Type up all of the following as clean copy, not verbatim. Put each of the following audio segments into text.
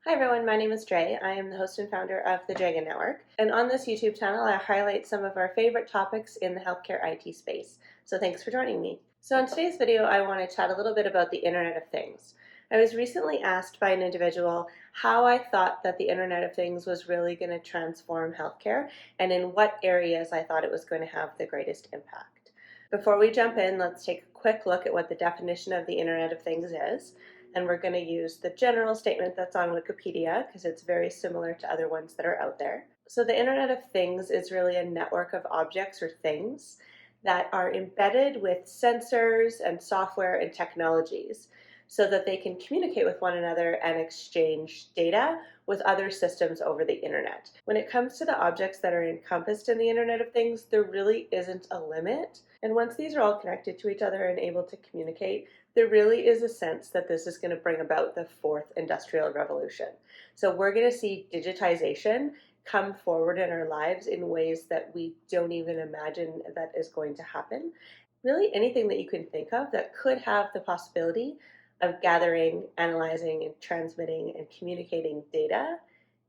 Hi everyone, my name is Dre. I am the host and founder of the Dragon Network. And on this YouTube channel, I highlight some of our favorite topics in the healthcare IT space. So thanks for joining me. So in today's video, I want to chat a little bit about the Internet of Things. I was recently asked by an individual how I thought that the Internet of Things was really going to transform healthcare and in what areas I thought it was going to have the greatest impact. Before we jump in, let's take a quick look at what the definition of the Internet of Things is. And we're going to use the general statement that's on Wikipedia because it's very similar to other ones that are out there. So the Internet of Things is really a network of objects or things that are embedded with sensors and software and technologies so that they can communicate with one another and exchange data with other systems over the internet. When it comes to the objects that are encompassed in the Internet of Things, there really isn't a limit. And once these are all connected to each other and able to communicate, there really is a sense that this is going to bring about the fourth industrial revolution. So we're going to see digitization come forward in our lives in ways that we don't even imagine that is going to happen. Really anything that you can think of that could have the possibility of gathering, analyzing, and transmitting and communicating data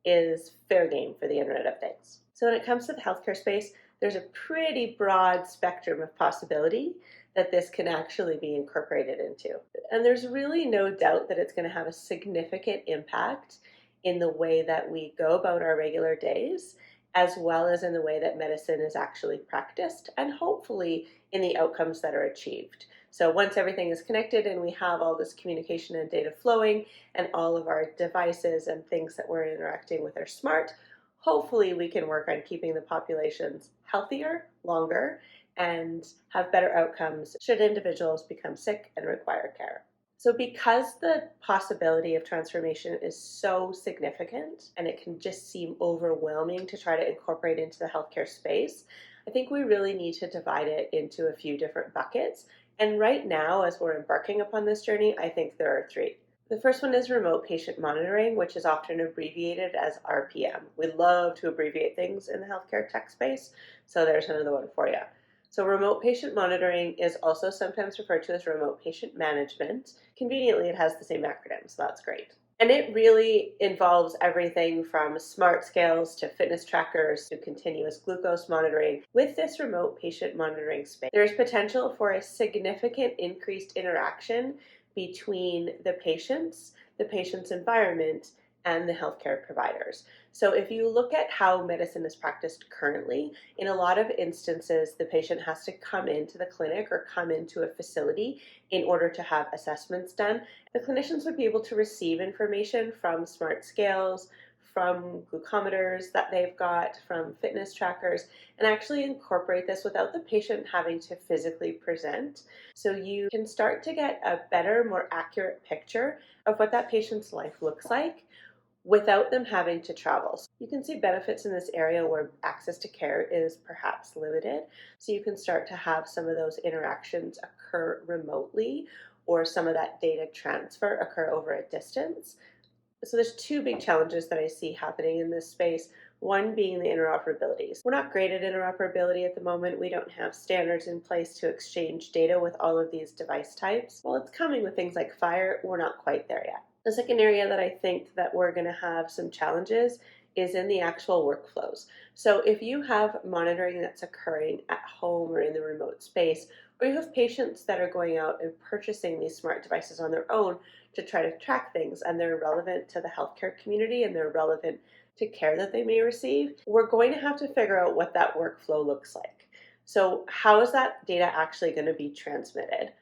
is fair game for the Internet of Things. So when it comes to the healthcare space, there's a pretty broad spectrum of possibility that this can actually be incorporated into. And there's really no doubt that it's going to have a significant impact in the way that we go about our regular days, as well as in the way that medicine is actually practiced, and hopefully in the outcomes that are achieved. So once everything is connected and we have all this communication and data flowing and all of our devices and things that we're interacting with are smart, hopefully we can work on keeping the populations healthier, longer, and have better outcomes should individuals become sick and require care. So because the possibility of transformation is so significant and it can just seem overwhelming to try to incorporate into the healthcare space, I think we really need to divide it into a few different buckets. And right now, as we're embarking upon this journey, I think there are three. The first one is remote patient monitoring, which is often abbreviated as RPM. We love to abbreviate things in the healthcare tech space, so there's another one for you. So remote patient monitoring is also sometimes referred to as remote patient management. Conveniently, it has the same acronym, so that's great. And it really involves everything from smart scales to fitness trackers to continuous glucose monitoring. With this remote patient monitoring space, there's potential for a significant increased interaction between the patient's environment, and the healthcare providers. So if you look at how medicine is practiced currently, in a lot of instances, the patient has to come into the clinic or come into a facility in order to have assessments done. The clinicians would be able to receive information from smart scales, from glucometers that they've got, from fitness trackers, and actually incorporate this without the patient having to physically present. So you can start to get a better, more accurate picture of what that patient's life looks like without them having to travel. So you can see benefits in this area where access to care is perhaps limited. So you can start to have some of those interactions occur remotely or some of that data transfer occur over a distance. So there's two big challenges that I see happening in this space. One being the interoperability. We're not great at interoperability at the moment. We don't have standards in place to exchange data with all of these device types. Well, it's coming with things like FHIR. We're not quite there yet. The second area that I think that we're going to have some challenges is in the actual workflows. So if you have monitoring that's occurring at home or in the remote space, or you have patients that are going out and purchasing these smart devices on their own to try to track things, and they're relevant to the healthcare community and they're relevant to care that they may receive, we're going to have to figure out what that workflow looks like. So how is that data actually going to be transmitted?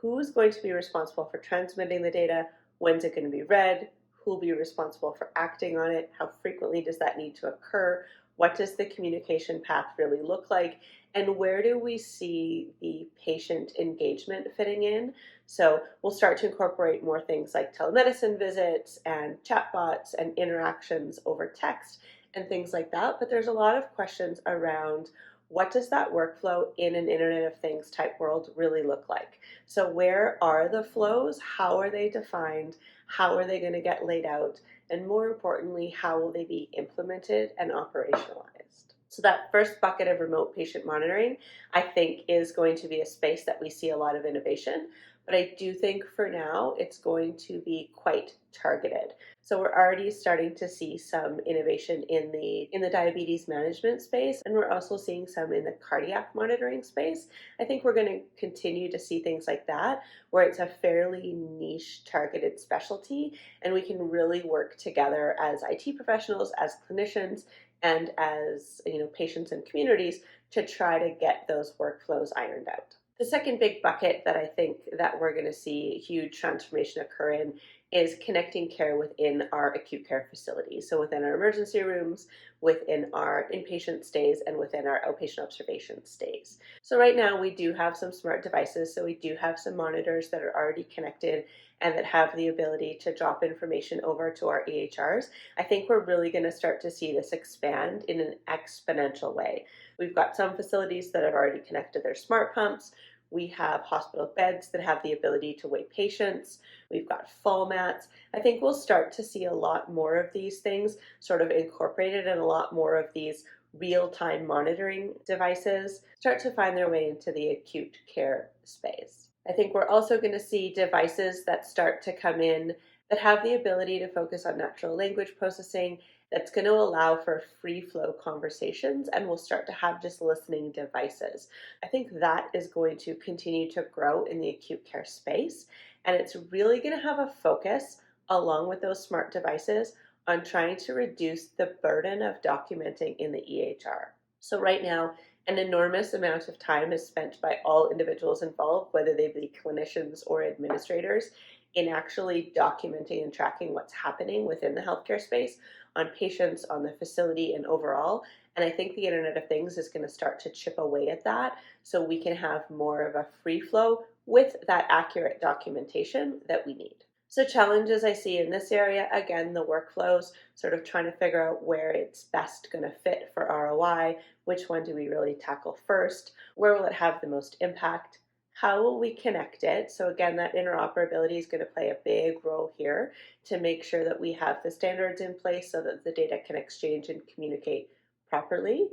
Who's going to be responsible for transmitting the data? When's it going to be read? Who will be responsible for acting on it? How frequently does that need to occur? What does the communication path really look like? And where do we see the patient engagement fitting in? So we'll start to incorporate more things like telemedicine visits and chatbots and interactions over text and things like that. But there's a lot of questions around what does that workflow in an Internet of Things type world really look like? So where are the flows? How are they defined? How are they going to get laid out? And more importantly, how will they be implemented and operationalized? So that first bucket of remote patient monitoring, I think, is going to be a space that we see a lot of innovation. but I do think for now it's going to be quite targeted. So we're already starting to see some innovation in the diabetes management space, and we're also seeing some in the cardiac monitoring space. I think we're going to continue to see things like that, where it's a fairly niche targeted specialty, and we can really work together as IT professionals, as clinicians, and as patients and communities to try to get those workflows ironed out. The second big bucket that I think that we're going to see huge transformation occur in is connecting care within our acute care facilities. So within our emergency rooms, within our inpatient stays, and within our outpatient observation stays. So right now we do have some smart devices. So we do have some monitors that are already connected and that have the ability to drop information over to our EHRs. I think we're really going to start to see this expand in an exponential way. We've got some facilities that have already connected their smart pumps. We have hospital beds that have the ability to weigh patients. We've got fall mats. I think we'll start to see a lot more of these things sort of incorporated, and a lot more of these real-time monitoring devices start to find their way into the acute care space. I think we're also going to see devices that start to come in that have the ability to focus on natural language processing, that's going to allow for free flow conversations, and we'll start to have just listening devices. I think that is going to continue to grow in the acute care space, and it's really going to have a focus along with those smart devices on trying to reduce the burden of documenting in the EHR. So right now, an enormous amount of time is spent by all individuals involved, whether they be clinicians or administrators, in actually documenting and tracking what's happening within the healthcare space, on patients, on the facility, and overall. And I think the Internet of Things is going to start to chip away at that, so we can have more of a free flow with that accurate documentation that we need. So challenges I see in this area, again, the workflows, sort of trying to figure out where it's best going to fit for ROI, which one do we really tackle first, where will it have the most impact, how will we connect it? So again, that interoperability is going to play a big role here to make sure that we have the standards in place so that the data can exchange and communicate properly.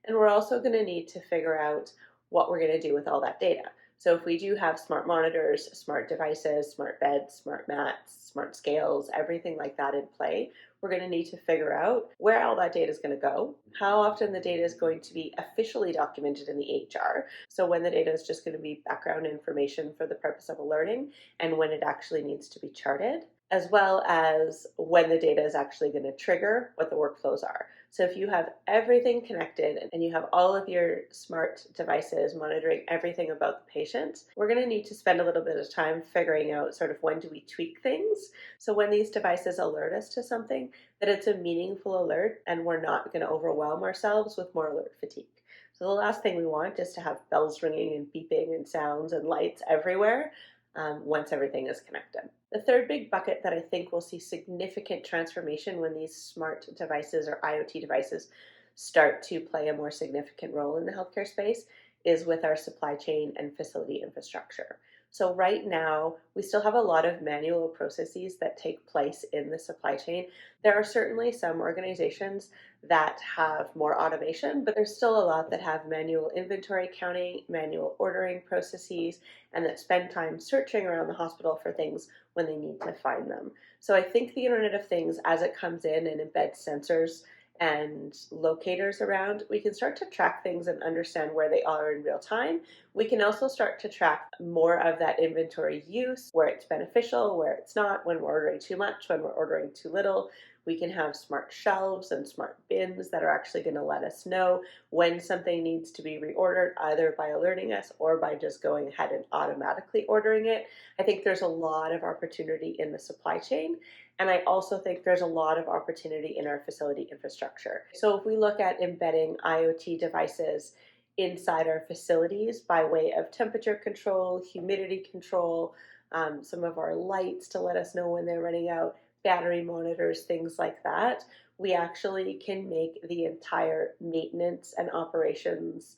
And we're also going to need to figure out what we're going to do with all that data. So if we do have smart monitors, smart devices, smart beds, smart mats, smart scales, everything like that in play, we're going to need to figure out where all that data is going to go, how often the data is going to be officially documented in the EHR, so when the data is just going to be background information for the purpose of alerting, and when it actually needs to be charted, as well as when the data is actually going to trigger what the workflows are. So if you have everything connected and you have all of your smart devices monitoring everything about the patient, we're going to need to spend a little bit of time figuring out sort of when do we tweak things. So when these devices alert us to something, that it's a meaningful alert and we're not going to overwhelm ourselves with more alert fatigue. So the last thing we want is to have bells ringing and beeping and sounds and lights everywhere once everything is connected. The third big bucket that I think will see significant transformation when these smart devices or IoT devices start to play a more significant role in the healthcare space is with our supply chain and facility infrastructure. So right now, we still have a lot of manual processes that take place in the supply chain. There are certainly some organizations that have more automation, but there's still a lot that have manual inventory counting, manual ordering processes, and that spend time searching around the hospital for things when they need to find them. So I think the Internet of Things, as it comes in and embeds sensors and locators around, we can start to track things and understand where they are in real time. We can also start to track more of that inventory use, where it's beneficial, where it's not, when we're ordering too much, when we're ordering too little. We can have smart shelves and smart bins that are actually going to let us know when something needs to be reordered, either by alerting us or by just going ahead and automatically ordering it. I think there's a lot of opportunity in the supply chain. And I also think there's a lot of opportunity in our facility infrastructure. So if we look at embedding IoT devices inside our facilities by way of temperature control, humidity control, some of our lights to let us know when they're running out, battery monitors, things like that, we actually can make the entire maintenance and operations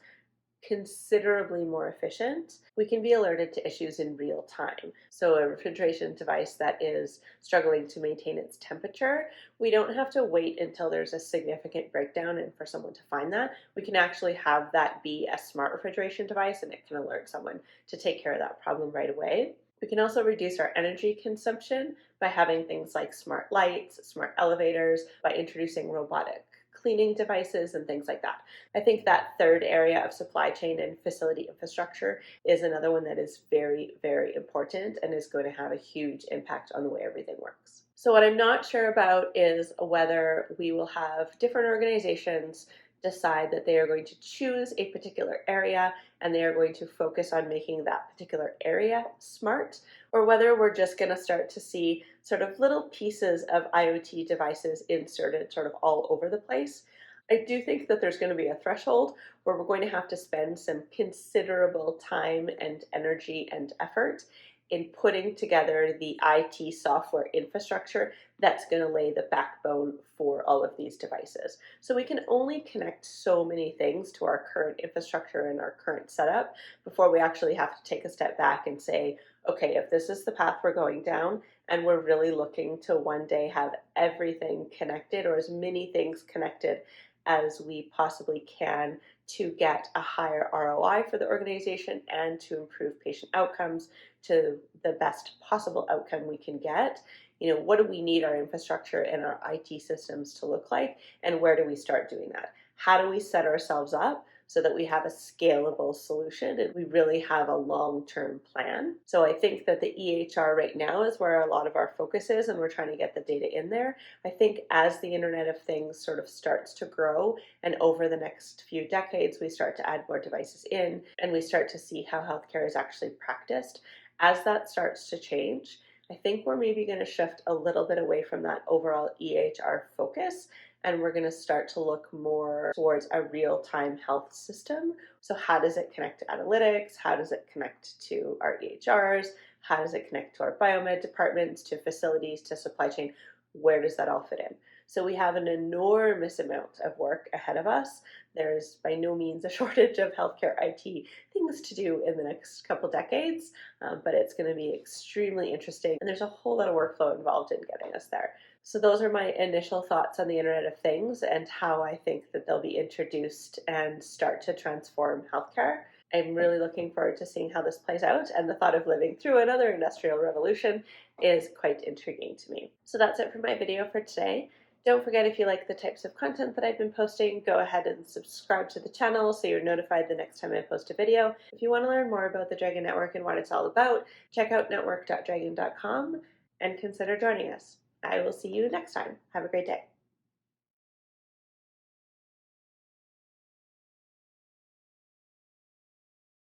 considerably more efficient. We can be alerted to issues in real time. So a refrigeration device that is struggling to maintain its temperature, we don't have to wait until there's a significant breakdown and for someone to find that. We can actually have that be a smart refrigeration device, and it can alert someone to take care of that problem right away. We can also reduce our energy consumption by having things like smart lights, smart elevators, by introducing robotic cleaning devices and things like that. I think that third area of supply chain and facility infrastructure is another one that is very, very important and is going to have a huge impact on the way everything works. So what I'm not sure about is whether we will have different organizations decide that they are going to choose a particular area and they are going to focus on making that particular area smart, or whether we're just going to start to see sort of little pieces of IoT devices inserted sort of all over the place. I do think that there's going to be a threshold where we're going to have to spend some considerable time and energy and effort in putting together the IT software infrastructure that's going to lay the backbone for all of these devices. So we can only connect so many things to our current infrastructure and our current setup before we actually have to take a step back and say, okay, if this is the path we're going down and we're really looking to one day have everything connected or as many things connected as we possibly can to get a higher ROI for the organization and to improve patient outcomes to the best possible outcome we can get. What do we need our infrastructure and our IT systems to look like, and where do we start doing that? How do we set ourselves up so that we have a scalable solution and we really have a long-term plan? So I think that the EHR right now is where a lot of our focus is, and we're trying to get the data in there. I think as the Internet of Things sort of starts to grow, and over the next few decades, we start to add more devices in, and we start to see how healthcare is actually practiced, as that starts to change, I think we're maybe going to shift a little bit away from that overall EHR focus, and we're going to start to look more towards a real-time health system. So how does it connect to analytics? How does it connect to our EHRs? How does it connect to our biomed departments, to facilities, to supply chain? Where does that all fit in? So we have an enormous amount of work ahead of us. There's by no means a shortage of healthcare IT things to do in the next couple decades, but it's going to be extremely interesting, and there's a whole lot of workflow involved in getting us there. So those are my initial thoughts on the Internet of Things and how I think that they'll be introduced and start to transform healthcare. I'm really looking forward to seeing how this plays out, and the thought of living through another industrial revolution is quite intriguing to me. So that's it for my video for today. Don't forget, if you like the types of content that I've been posting, go ahead and subscribe to the channel so you're notified the next time I post a video. If you want to learn more about the Dragon Network and what it's all about, check out network.dragon.com and consider joining us. I will see you next time. Have a great day.